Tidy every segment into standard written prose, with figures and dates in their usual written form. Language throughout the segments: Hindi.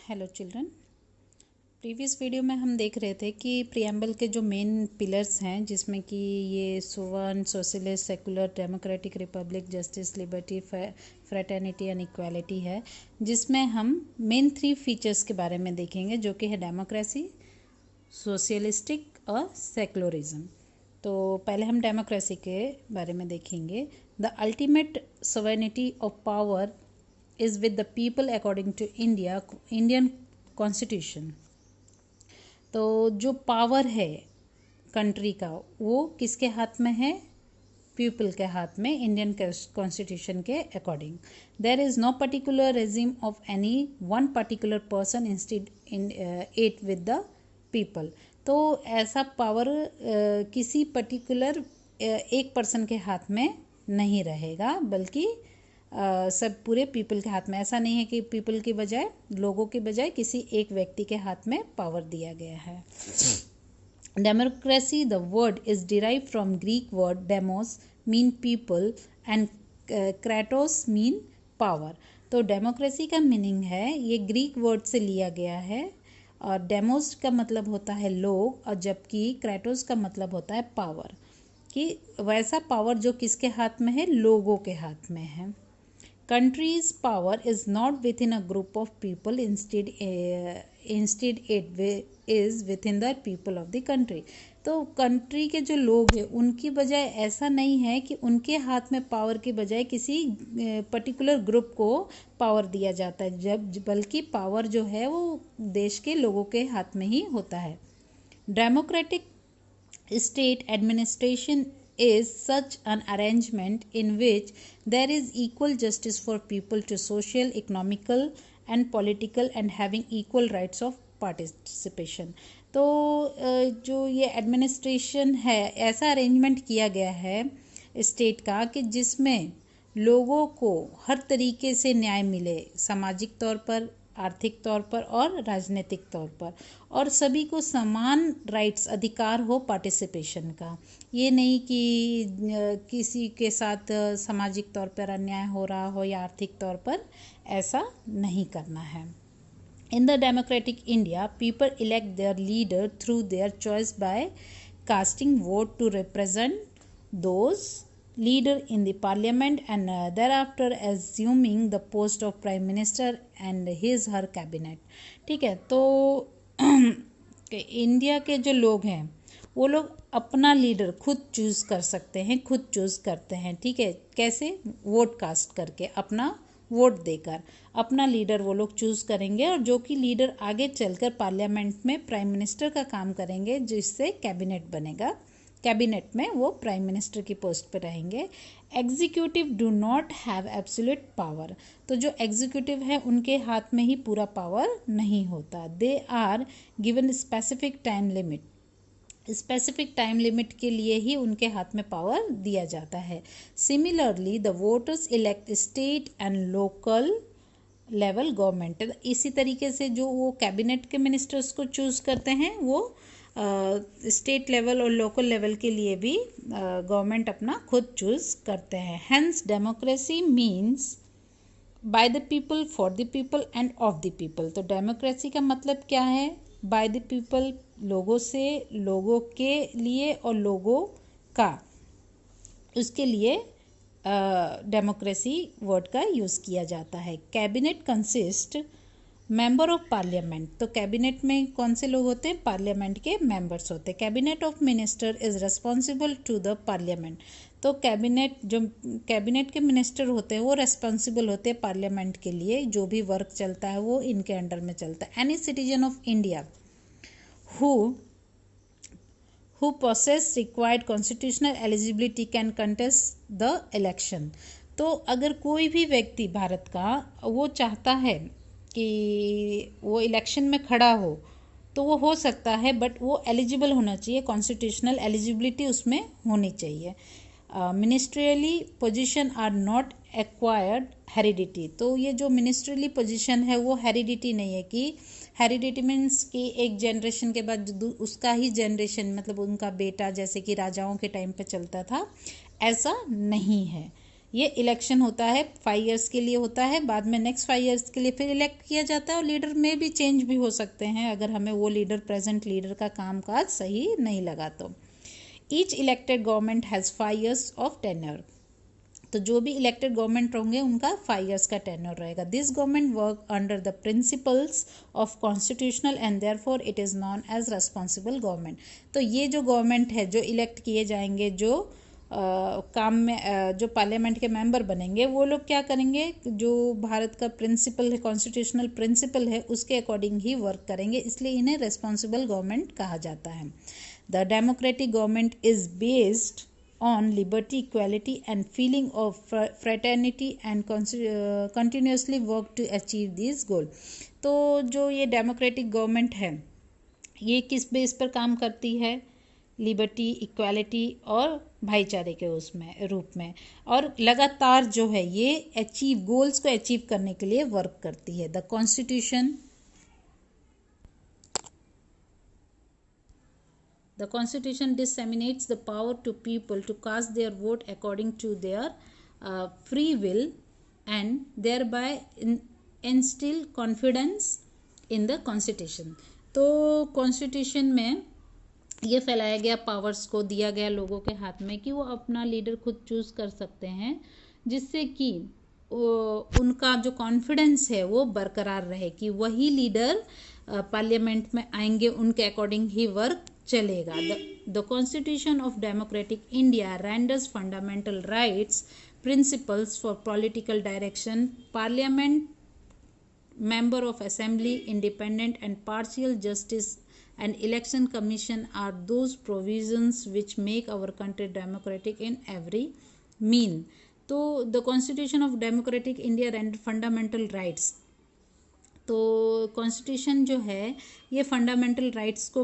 Hello children. प्रीवियस वीडियो में हम देख रहे थे कि प्रियम्बल के जो मेन पिलर्स हैं, जिसमें कि ये sovereign, socialist, secular, democratic, republic, justice, liberty, fraternity and equality है, जिसमें हम मेन 3 फीचर्स के बारे में देखेंगे, जो कि है डेमोक्रेसी, सोशलिस्टिक और सेकुलरिज्म। तो पहले हम डेमोक्रेसी के बारे में देखेंगे। The ultimate sovereignty of power is with the people according to Indian constitution. तो जो पावर है कंट्री का, वो किसके हाथ में है? पीपल के हाथ में, इंडियन कॉन्स्टिट्यूशन के according. There is no particular regime of any one particular person instead in it with the people. तो ऐसा पावर किसी पर्टिकुलर एक पर्सन के हाथ में नहीं रहेगा, बल्कि सब पूरे पीपल के हाथ में। ऐसा नहीं है कि पीपल की बजाय, लोगों की बजाय किसी एक व्यक्ति के हाथ में पावर दिया गया है। Democracy, the word is derive from Greek word demos mean people and Kratos mean power. तो डेमोक्रेसी का मीनिंग है, ये ग्रीक वर्ड से लिया गया है, और डेमोस का मतलब होता है लोग, और जबकि क्रेटोस का मतलब होता है पावर, कि वैसा पावर जो किसके हाथ में है? लोगों के हाथ में है। Country's power is not within a group of people, instead it is within the people of the country। तो कंट्री के जो लोग हैं, उनकी बजाय ऐसा नहीं है कि उनके हाथ में पावर की बजाय किसी पर्टिकुलर ग्रुप को पावर दिया जाता है, बल्कि पावर जो है वो देश के लोगों के हाथ में ही होता है। Democratic state administration is such an arrangement in which there is equal justice for people to social, economical and political and having equal rights of participation। तो जो ये एडमिनिस्ट्रेशन है, ऐसा अरेंजमेंट किया गया है स्टेट का कि जिसमें लोगों को हर तरीके से न्याय मिले, सामाजिक तौर पर, आर्थिक तौर पर और राजनीतिक तौर पर, और सभी को समान राइट्स, अधिकार हो पार्टिसिपेशन का। ये नहीं कि किसी के साथ सामाजिक तौर पर अन्याय हो रहा हो या आर्थिक तौर पर, ऐसा नहीं करना है। In the democratic India, people elect their leader through their choice by casting vote to represent those leader in the parliament and thereafter assuming the post of prime minister and his her cabinet। ठीक है, तो इंडिया के जो लोग हैं, वो लोग अपना लीडर खुद चूज कर सकते हैं, खुद चूज करते हैं। ठीक है, कैसे? वोट कास्ट करके, अपना वोट देकर अपना लीडर वो लोग चूज करेंगे, और जो कि लीडर आगे चलकर पार्लियामेंट में प्राइम मिनिस्टर का काम करेंगे, जिससे कैबिनेट बनेगा। कैबिनेट में वो प्राइम मिनिस्टर की पोस्ट पर रहेंगे। Executive do not have absolute power. तो जो एग्जीक्यूटिव है, उनके हाथ में ही पूरा पावर नहीं होता। They are given specific time limit. Specific time limit के लिए ही उनके हाथ में पावर दिया जाता है। Similarly the voters elect state and local level government. इसी तरीके से जो वो कैबिनेट के मिनिस्टर्स को चूज करते हैं, वो स्टेट लेवल और लोकल लेवल के लिए भी गवर्नमेंट अपना खुद चूज करते हैं। Hence democracy means by the people, for the people end of the people. तो डेमोक्रेसी का मतलब क्या है? बाय द पीपल, लोगों से, लोगों के लिए और लोगों का, उसके लिए डेमोक्रेसी वर्ड का यूज़ किया जाता है। Cabinet consist member of parliament. तो कैबिनेट में कौन से लोग होते हैं? पार्लियामेंट के मेंबर्स होते हैं। Cabinet of minister is responsible to the parliament. तो कैबिनेट के मिनिस्टर होते हैं, वो रेस्पॉन्सिबल होते हैं पार्लियामेंट के लिए। जो भी वर्क चलता है वो इनके अंडर में चलता है। Any citizen of India who possess required constitutional eligibility can contest the election। तो अगर कोई भी व्यक्ति भारत का वो चाहता है कि वो इलेक्शन में खड़ा हो, तो वो हो सकता है, बट वो एलिजिबल होना चाहिए, कॉन्स्टिट्यूशनल एलिजिबिलिटी उसमें होनी चाहिए। Ministerially position are not acquired heredity. तो ये जो मिनिस्ट्रियली पोजीशन है, वो हेरिडिटी नहीं है, कि हेरिडिटी मीन्स कि एक जनरेशन के बाद उसका ही जनरेशन, मतलब उनका बेटा, जैसे कि राजाओं के टाइम पे चलता था, ऐसा नहीं है। ये इलेक्शन होता है 5 इयर्स के लिए होता है, बाद में नेक्स्ट 5 इयर्स के लिए फिर इलेक्ट किया जाता है, और लीडर में भी चेंज भी हो सकते हैं अगर हमें वो लीडर प्रेजेंट लीडर का कामकाज सही नहीं लगा तो। Each elected government has 5 years of tenure, तो जो भी इलेक्टेड गवर्नमेंट होंगे उनका 5 इयर्स का टेन्योर रहेगा। This government work under the principles of constitutional and therefore it is known as responsible government. तो ये जो गवर्नमेंट है, जो इलेक्ट किए जाएंगे, जो काम में जो पार्लियामेंट के मेंबर बनेंगे, वो लोग क्या करेंगे, जो भारत का प्रिंसिपल है, कॉन्स्टिट्यूशनल प्रिंसिपल है, उसके अकॉर्डिंग ही वर्क करेंगे, इसलिए इन्हें रेस्पॉन्सिबल गवर्नमेंट कहा जाता है। The democratic government is based on liberty, equality and feeling of fraternity and continuously work to achieve this goal। तो जो ये डेमोक्रेटिक गवर्नमेंट है ये किस बेस पर काम करती है, लिबर्टी, इक्वालिटी और भाईचारे के उसमें रूप में, और लगातार जो है ये अचीव गोल्स को अचीव करने के लिए वर्क करती है। The constitution The Constitution disseminates the power to people to cast their vote according to their free will and thereby instill confidence in the Constitution। तो Constitution में ये फैलाया गया पावर्स को दिया गया लोगों के हाथ में कि वो अपना लीडर खुद चूज कर सकते हैं, जिससे कि उनका जो कॉन्फिडेंस है वो बरकरार रहे कि वही लीडर पार्लियामेंट में आएंगे, उनके अकॉर्डिंग ही वर्क चलेगा। The constitution of democratic India renders fundamental rights principles for political direction, parliament member of assembly, independent and partial justice and election commission are those provisions which make our country democratic in every mean। तो the constitution of democratic India render fundamental rights, तो कॉन्स्टिट्यूशन जो है ये फंडामेंटल राइट्स को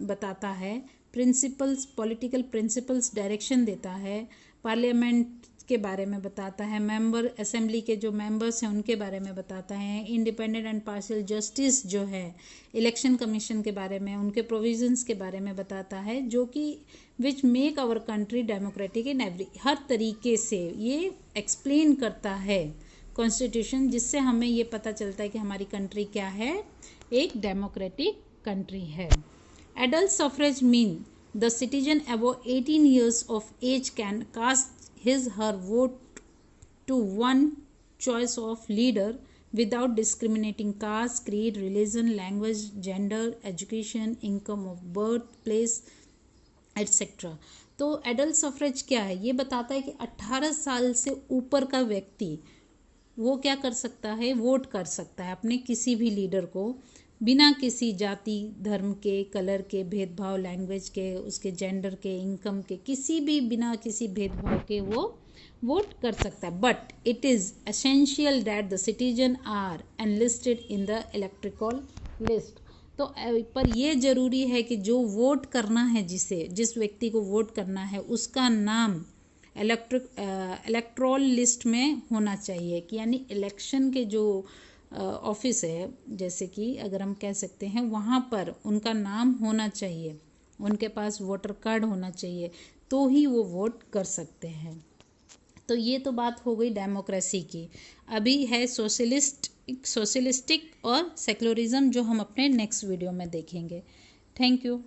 बताता है, प्रिंसिपल्स, पॉलिटिकल प्रिंसिपल्स डायरेक्शन देता है, पार्लियामेंट के बारे में बताता है, मेंबर असेंबली के जो मेंबर्स हैं उनके बारे में बताता है, इंडिपेंडेंट एंड पार्शियल जस्टिस जो है इलेक्शन कमीशन के बारे में, उनके प्रोविजंस के बारे में बताता है, जो कि which make our country democratic in every, हर तरीके से ये एक्सप्लेन करता है कॉन्स्टिट्यूशन, जिससे हमें ये पता चलता है कि हमारी कंट्री क्या है, एक डेमोक्रेटिक कंट्री है। Adult suffrage mean the citizen above 18 years of age can cast his her vote to one choice of leader without discriminating caste, creed, religion, language, gender, education, income of birth, place, etc। तो एडल्ट सफरेज क्या है, ये बताता है कि 18 साल से ऊपर का व्यक्ति वो क्या कर सकता है, वोट कर सकता है अपने किसी भी लीडर को, बिना किसी जाति, धर्म के, कलर के भेदभाव, लैंग्वेज के, उसके जेंडर के, इनकम के, किसी भी बिना किसी भेदभाव के वो वोट कर सकता है। But it is essential that the citizen are enlisted in the electrical list. तो पर ये ज़रूरी है कि जो वोट करना है, जिस व्यक्ति को वोट करना है, उसका नाम इलेक्ट्रल लिस्ट में होना चाहिए, कि यानी इलेक्शन के जो ऑफिस है, जैसे कि अगर हम कह सकते हैं, वहाँ पर उनका नाम होना चाहिए, उनके पास वोटर कार्ड होना चाहिए, तो ही वो वोट कर सकते हैं। तो ये तो बात हो गई डेमोक्रेसी की। अभी है सोशलिस्टिक और सेक्युलरिज्म, जो हम अपने नेक्स्ट वीडियो में देखेंगे। Thank you.